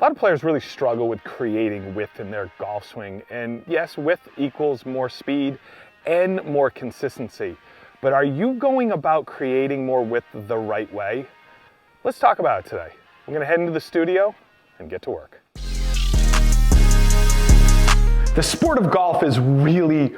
A lot of players really struggle with creating width in their golf swing. And yes, width equals more speed and more consistency. But are you going about creating more width the right way? Let's talk about it today. I'm gonna head into the studio and get to work. The sport of golf is really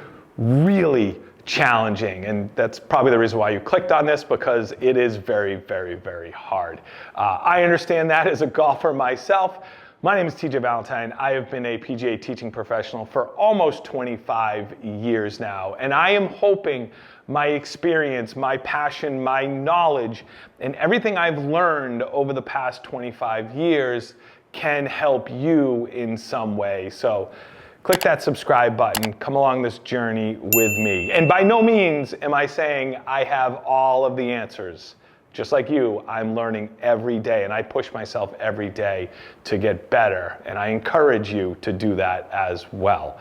challenging, and that's probably the reason why you clicked on this, because it is very hard. I understand that as a golfer myself. My name is Valentine. I have been a PGA teaching professional for almost 25 years now, and I am hoping my experience, my passion, my knowledge, and everything I've learned over the past 25 years can help you in some way. So click that subscribe button, come along this journey with me. And by no means am I saying I have all of the answers. Just like you, I'm learning every day, and I push myself every day to get better, and I encourage you to do that as well.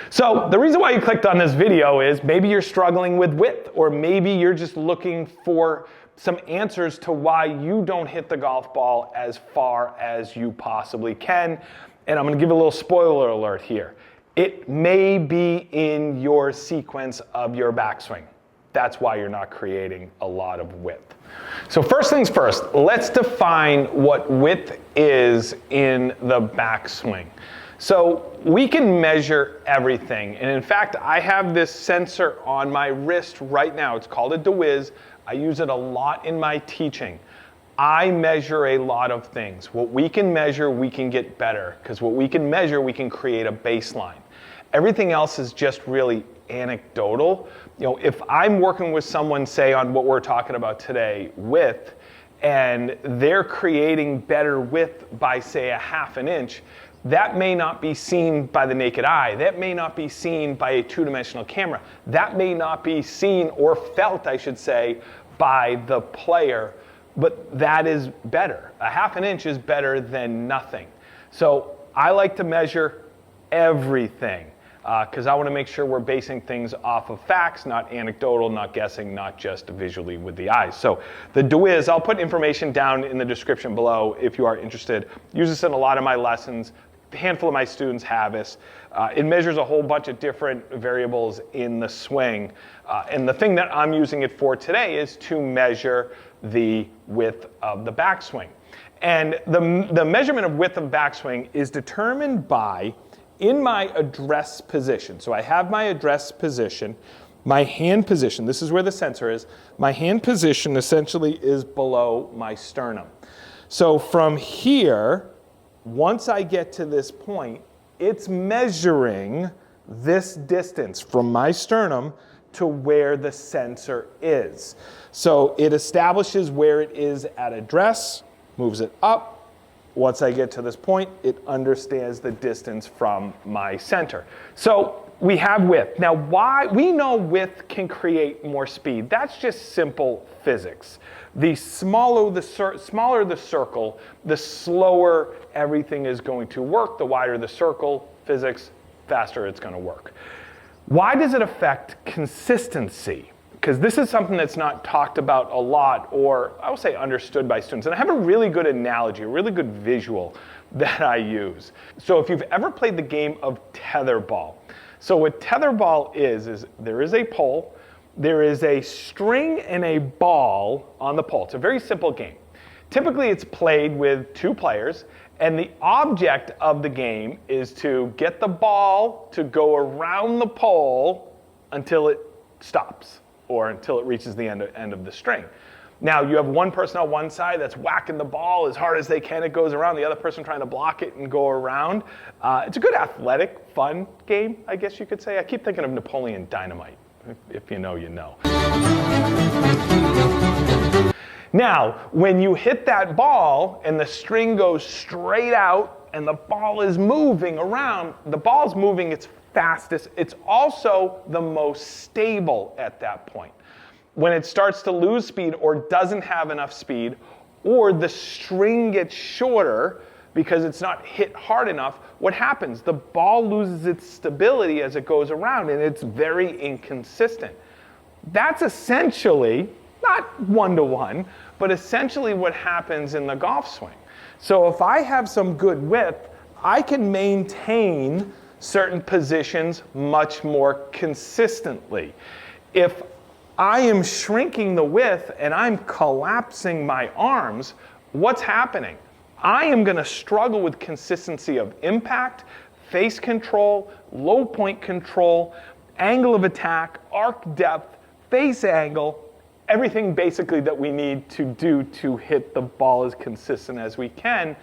So the reason why you clicked on this video is maybe you're struggling with width, or maybe you're just looking for some answers to why you don't hit the golf ball as far as you possibly can. And I'm gonna give a little spoiler alert here. It may be in your sequence of your backswing. That's why you're not creating a lot of width. So first things first, let's define what width is in the backswing. So we can measure everything. And in fact, I have this sensor on my wrist right now. It's called a DeWiz. I use it a lot in my teaching. I measure a lot of things. What we can measure, we can get better, because what we can measure, we can create a baseline. Everything else is just really anecdotal. You know, if I'm working with someone, say on what we're talking about today, width, and they're creating better width by, say, 1/2 inch, that may not be seen by the naked eye. That may not be seen by a two-dimensional camera. That may not be seen or felt, I should say, by the player. But that is better. 1/2 inch is better than nothing. So I like to measure everything because I want to make sure we're basing things off of facts, not anecdotal, not guessing, not just visually with the eyes. So the DeWiz, I'll put information down in the description below if you are interested. Use this in a lot of my lessons. A handful of my students have this. It measures a whole bunch of different variables in the swing. And the thing that I'm using it for today is to measure the width of the backswing. And the measurement of width of backswing is determined by, in my address position. So I have my address position, my hand position, this is where the sensor is. My hand position essentially is below my sternum. So from here, once I get to this point, it's measuring this distance from my sternum to where the sensor is. So it establishes where it is at address, moves it up. Once I get to this point, it understands the distance from my center. So we have width. Now, why we know width can create more speed. That's just simple physics. The smaller the circle, the slower everything is going to work. The wider the circle, physics, faster it's going to work. Why does it affect consistency? Because this is something that's not talked about a lot, or I would say understood by students. And I have a really good analogy, a really good visual that I use. So if you've ever played the game of tetherball. So what tetherball is there is a pole, there is a string and a ball on the pole. It's a very simple game. Typically it's played with 2 players, and the object of the game is to get the ball to go around the pole until it stops, or until it reaches the end of the string. Now you have one person on one side that's whacking the ball as hard as they can. It goes around, the other person trying to block it and go around. It's a good athletic, fun game, I guess you could say. I keep thinking of Napoleon Dynamite. If you know, you know. Now, when you hit that ball and the string goes straight out and the ball is moving around, the ball's moving its fastest. It's also the most stable at that point. When it starts to lose speed or doesn't have enough speed, or the string gets shorter because it's not hit hard enough, what happens? The ball loses its stability as it goes around, and it's very inconsistent. That's essentially, not one-to-one, but essentially what happens in the golf swing. So if I have some good width, I can maintain certain positions much more consistently. If I am shrinking the width and I'm collapsing my arms, what's happening? I am going to struggle with consistency of impact, face control, low point control, angle of attack, arc depth, face angle, everything basically that we need to do to hit the ball as consistent as we can,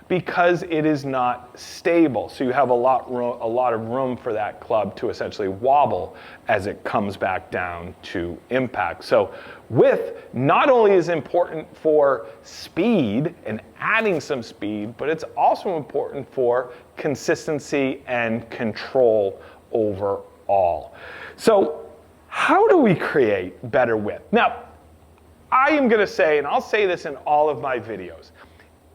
because it is not stable. So you have a lot of room for that club to essentially wobble as it comes back down to impact. So width not only is important for speed and adding some speed, but it's also important for consistency and control overall. So how do we create better width? Now, I am going to say, and I'll say this in all of my videos,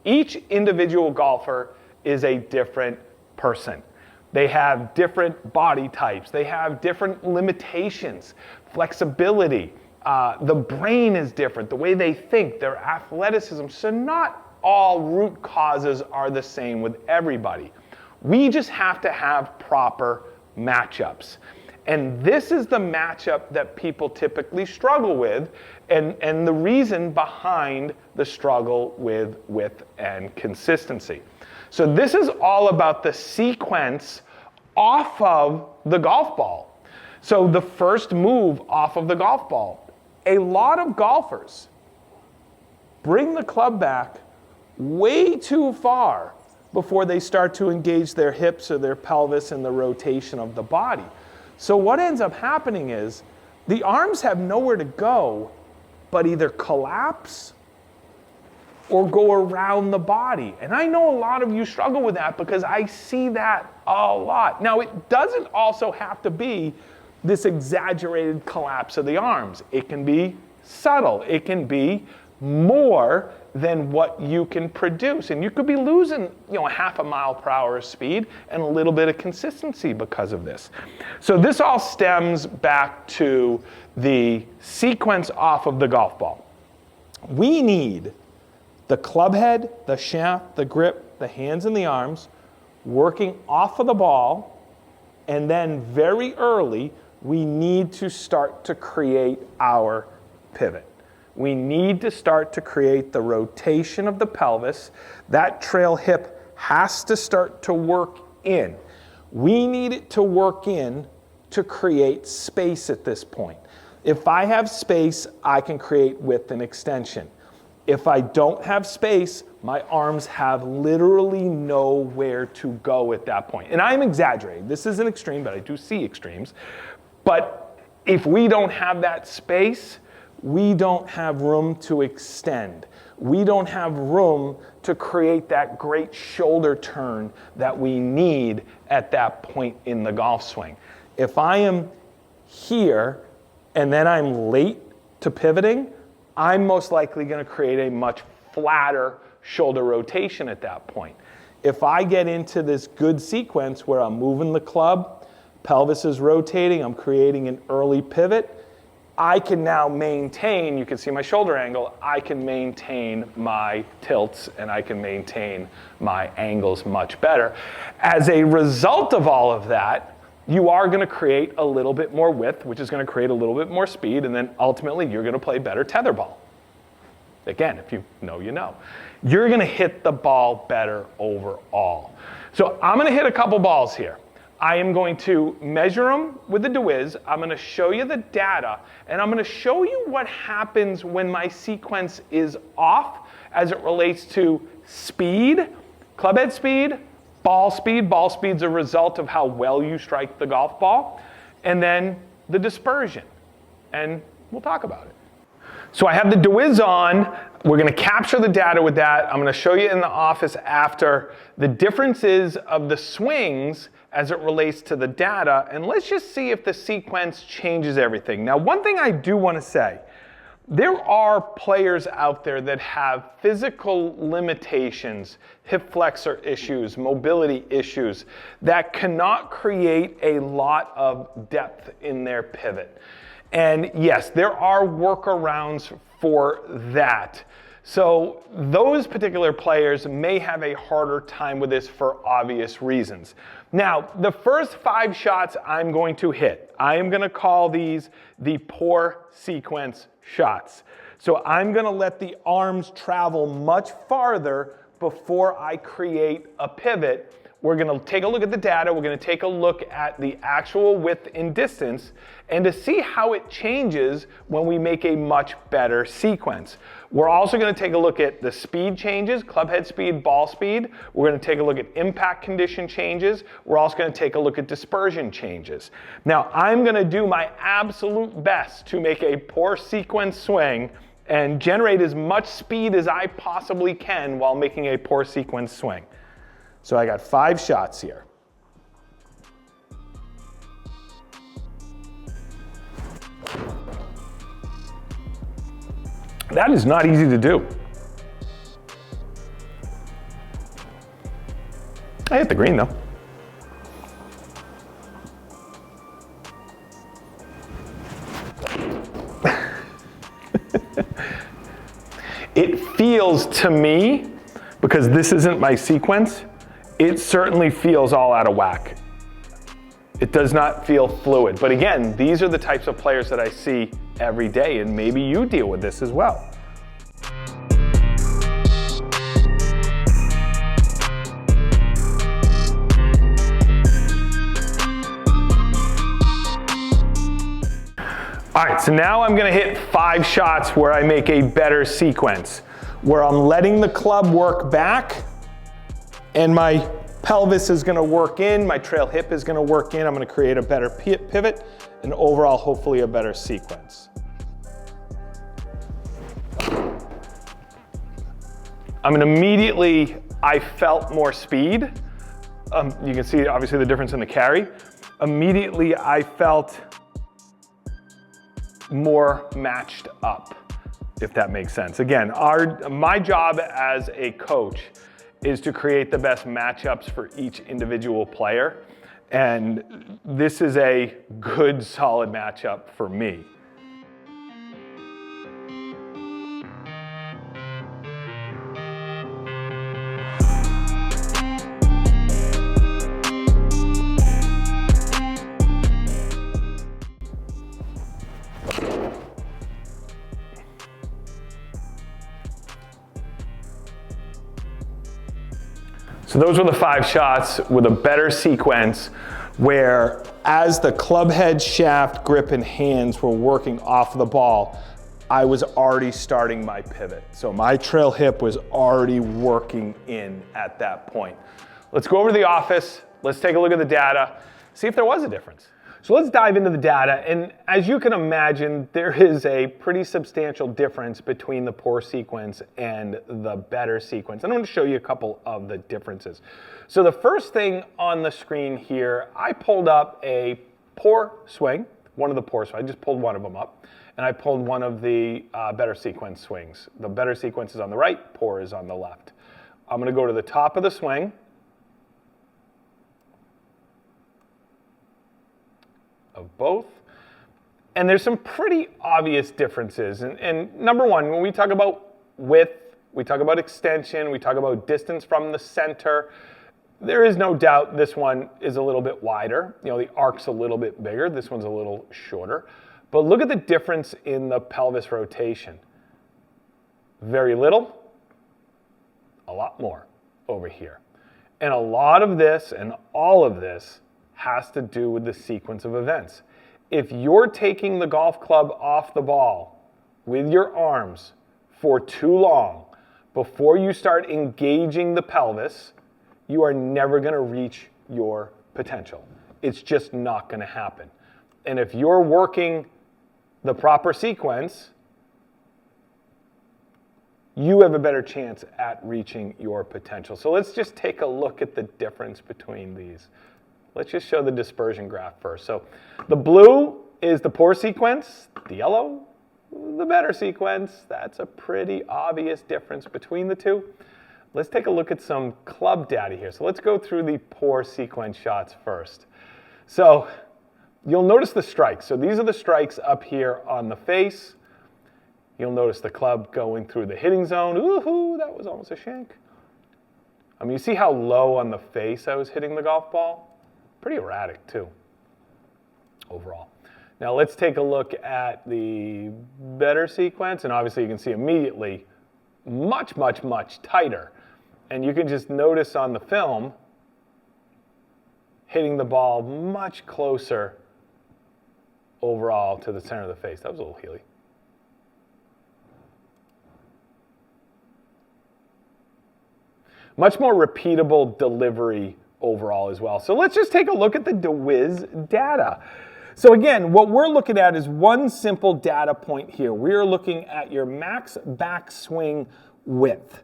each individual golfer is a different person. They have different body types. They have different limitations, flexibility. The brain is different, the way they think, their athleticism. So not all root causes are the same with everybody. We just have to have proper matchups. And this is the matchup that people typically struggle with, and the reason behind the struggle with width and consistency. So this is all about the sequence off of the golf ball. So the first move off of the golf ball. A lot of golfers bring the club back way too far before they start to engage their hips or their pelvis in the rotation of the body. So what ends up happening is the arms have nowhere to go but either collapse or go around the body. And I know a lot of you struggle with that because I see that a lot. Now, it doesn't also have to be this exaggerated collapse of the arms. It can be subtle. It can be more than what you can produce. And you could be losing, a half a mile per hour of speed and a little bit of consistency because of this. So this all stems back to the sequence off of the golf ball. We need the club head, the shaft, the grip, the hands and the arms working off of the ball, and then very early we need to start to create our pivot. We need to start to create the rotation of the pelvis. That trail hip has to start to work in. We need it to work in to create space at this point. If I have space, I can create width and extension. If I don't have space, my arms have literally nowhere to go at that point. And I'm exaggerating. This is an extreme, but I do see extremes. But if we don't have that space, we don't have room to extend. We don't have room to create that great shoulder turn that we need at that point in the golf swing. If I am here and then I'm late to pivoting, I'm most likely going to create a much flatter shoulder rotation at that point. If I get into this good sequence where I'm moving the club, pelvis is rotating, I'm creating an early pivot, I can now maintain, you can see my shoulder angle, I can maintain my tilts and I can maintain my angles much better. As a result of all of that, you are going to create a little bit more width, which is going to create a little bit more speed, and then ultimately you're going to play better tether ball. Again, if you know, you know. You're going to hit the ball better overall. So I'm going to hit a couple balls here. I am going to measure them with the DeWiz. I'm going to show you the data, and I'm going to show you what happens when my sequence is off as it relates to speed, club head speed. Ball speed's a result of how well you strike the golf ball, and then the dispersion, and we'll talk about it. So I have the DeWiz on. We're going to capture the data with that. I'm going to show you in the office after the differences of the swings as it relates to the data, and let's just see if the sequence changes everything. Now, one thing I do want to say, there are players out there that have physical limitations, hip flexor issues, mobility issues, that cannot create a lot of depth in their pivot. And yes, there are workarounds for that. So those particular players may have a harder time with this for obvious reasons. Now, the first 5 shots I'm going to hit, I am going to call these the poor sequence shots. So I'm going to let the arms travel much farther before I create a pivot. We're going to take a look at the data. We're going to take a look at the actual width and distance and to see how it changes when we make a much better sequence. We're also going to take a look at the speed changes, club head speed, ball speed. We're going to take a look at impact condition changes. We're also going to take a look at dispersion changes. Now, I'm going to do my absolute best to make a poor sequence swing and generate as much speed as I possibly can while making a poor sequence swing. So I got 5 shots here. That is not easy to do. I hit the green though. It feels to me, because this isn't my sequence, it certainly feels all out of whack. It does not feel fluid. But again, these are the types of players that I see every day, and maybe you deal with this as well. All right, so now I'm gonna hit 5 shots where I make a better sequence, where I'm letting the club work back and my pelvis is gonna work in, my trail hip is gonna work in, I'm gonna create a better pivot, and overall, hopefully a better sequence. I mean, immediately I felt more speed. You can see obviously the difference in the carry. Immediately I felt more matched up, if that makes sense. Again, my job as a coach is to create the best matchups for each individual player. And this is a good, solid matchup for me. So those were the 5 shots with a better sequence where as the club head, shaft, grip, and hands were working off the ball, I was already starting my pivot. So my trail hip was already working in at that point. Let's go over to the office. Let's take a look at the data, see if there was a difference. So let's dive into the data, and as you can imagine, there is a pretty substantial difference between the poor sequence and the better sequence. I'm going to show you a couple of the differences. So the first thing on the screen here, I pulled up a poor swing, one of the poor swings. I just pulled one of them up, and I pulled one of the better sequence swings. The better sequence is on the right, poor is on the left. I'm going to go to the top of the swing. Of both. And there's some pretty obvious differences. And number one, when we talk about width, we talk about extension, we talk about distance from the center, there is no doubt this one is a little bit wider. You know, the arc's a little bit bigger. This one's a little shorter. But look at the difference in the pelvis rotation. Very little, a lot more over here. And a lot of this and all of this has to do with the sequence of events. If you're taking the golf club off the ball with your arms for too long before you start engaging the pelvis, you are never going to reach your potential. It's just not going to happen. And if you're working the proper sequence, you have a better chance at reaching your potential. So let's just take a look at the difference between these. Let's just show the dispersion graph first. So the blue is the poor sequence, the yellow, the better sequence. That's a pretty obvious difference between the two. Let's take a look at some club data here. So let's go through the poor sequence shots first. So you'll notice the strikes. So these are the strikes up here on the face. You'll notice the club going through the hitting zone. Ooh, that was almost a shank. I mean, you see how low on the face I was hitting the golf ball? Pretty erratic too, overall. Now let's take a look at the better sequence, and obviously you can see immediately much, much, much tighter. And you can just notice on the film, hitting the ball much closer overall to the center of the face. That was a little heely. Much more repeatable delivery overall as well. So let's just take a look at the DeWiz data. So again, what we're looking at is one simple data point here. We're looking at your max backswing width.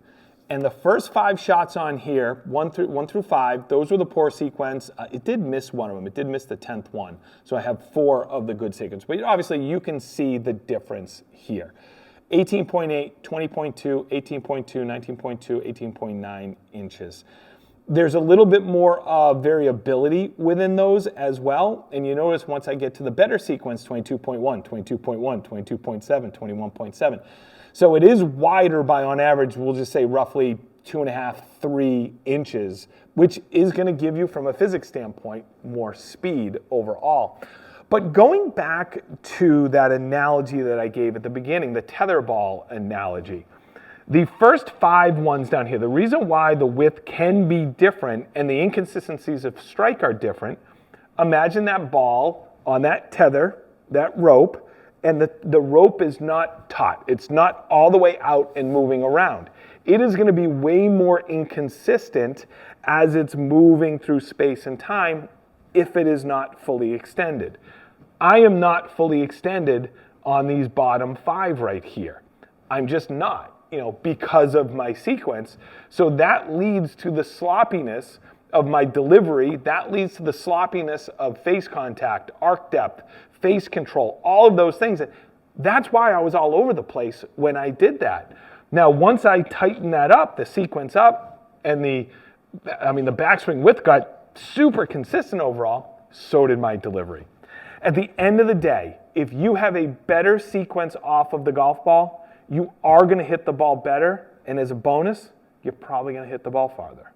And the first 5 shots on here, 1 through 5, those were the poor sequence. It did miss one of them. It did miss the 10th one. So I have 4 of the good sequence. But obviously you can see the difference here. 18.8, 20.2, 18.2, 19.2, 18.9 inches. There's a little bit more variability within those as well. And you notice once I get to the better sequence, 22.1, 22.1, 22.7, 21.7. So it is wider by, on average, we'll just say roughly 2.5, 3 inches, which is going to give you, from a physics standpoint, more speed overall. But going back to that analogy that I gave at the beginning, the tether ball analogy, the first 5 ones down here, the reason why the width can be different and the inconsistencies of strike are different, imagine that ball on that tether, that rope, and the rope is not taut. It's not all the way out and moving around. It is going to be way more inconsistent as it's moving through space and time if it is not fully extended. I am not fully extended on these bottom 5 right here. I'm just not, because of my sequence. So that leads to the sloppiness of my delivery. That leads to the sloppiness of face contact, arc depth, face control, all of those things. That's why I was all over the place when I did that. Now, once I tighten that up, the sequence up, and the backswing width got super consistent overall, so did my delivery. At the end of the day, if you have a better sequence off of the golf ball, you are going to hit the ball better, and as a bonus, you're probably going to hit the ball farther.